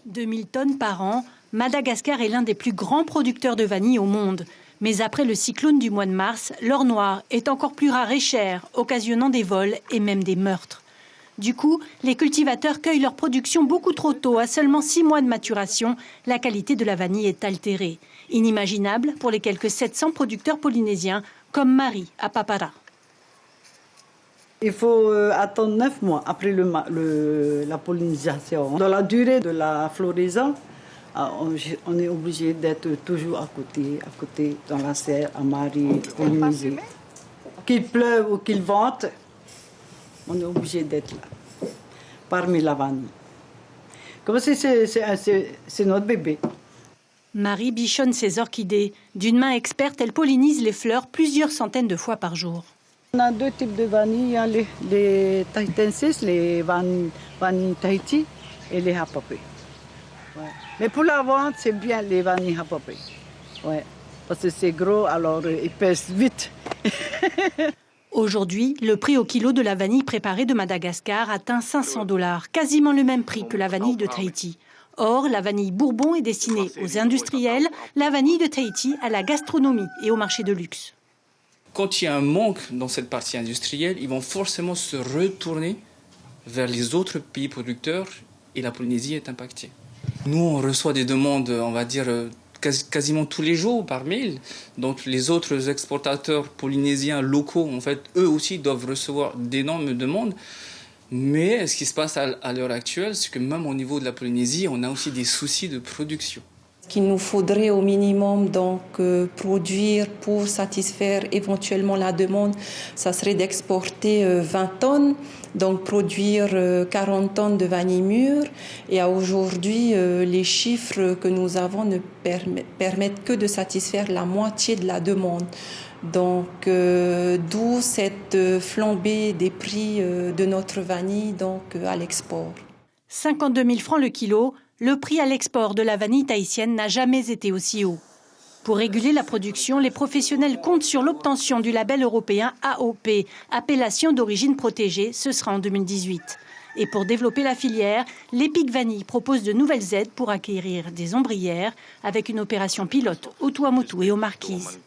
2000 tonnes par an, Madagascar est l'un des plus grands producteurs de vanille au monde. Mais après le cyclone du mois de mars, l'or noir est encore plus rare et cher, occasionnant des vols et même des meurtres. Du coup, les cultivateurs cueillent leur production beaucoup trop tôt. À seulement 6 mois de maturation, la qualité de la vanille est altérée. Inimaginable pour les quelques 700 producteurs polynésiens, comme Marie à Papara. Il faut attendre 9 mois après la pollinisation. Dans la durée de la floraison, on est obligé d'être toujours à côté dans la serre, à Marie, polliniser. Qu'il pleuve ou qu'il vente, on est obligé d'être là, parmi la vanille. Comme si c'est notre bébé. Marie bichonne ses orchidées. D'une main experte, elle pollinise les fleurs plusieurs centaines de fois par jour. On a 2 types de vanille, il y a les tahitensis, les vanilles Tahiti et les hapapé. Ouais. Mais pour la vente, c'est bien les vanilles hapapé. Ouais. Parce que c'est gros, alors ils pèsent vite. Aujourd'hui, le prix au kilo de la vanille préparée de Madagascar atteint 500 $, quasiment le même prix que la vanille de Tahiti. Or, la vanille Bourbon est destinée aux industriels, la vanille de Tahiti à la gastronomie et au marché de luxe. Quand il y a un manque dans cette partie industrielle, ils vont forcément se retourner vers les autres pays producteurs et la Polynésie est impactée. Nous, on reçoit des demandes, on va dire, quasiment tous les jours par mail. Donc les autres exportateurs polynésiens locaux, en fait, eux aussi doivent recevoir d'énormes demandes. Mais ce qui se passe à l'heure actuelle, c'est que même au niveau de la Polynésie, on a aussi des soucis de production. Qu'il nous faudrait au minimum donc produire pour satisfaire éventuellement la demande, ça serait d'exporter 20 tonnes, donc produire 40 tonnes de vanille mûre. Et à aujourd'hui, les chiffres que nous avons ne permettent que de satisfaire la moitié de la demande. Donc d'où cette flambée des prix de notre vanille donc à l'export. 52 000 francs le kilo. Le prix à l'export de la vanille tahitienne n'a jamais été aussi haut. Pour réguler la production, les professionnels comptent sur l'obtention du label européen AOP, appellation d'origine protégée, ce sera en 2018. Et pour développer la filière, l'Epic Vanille propose de nouvelles aides pour acquérir des ombrières avec une opération pilote au Tuamotu et aux Marquises.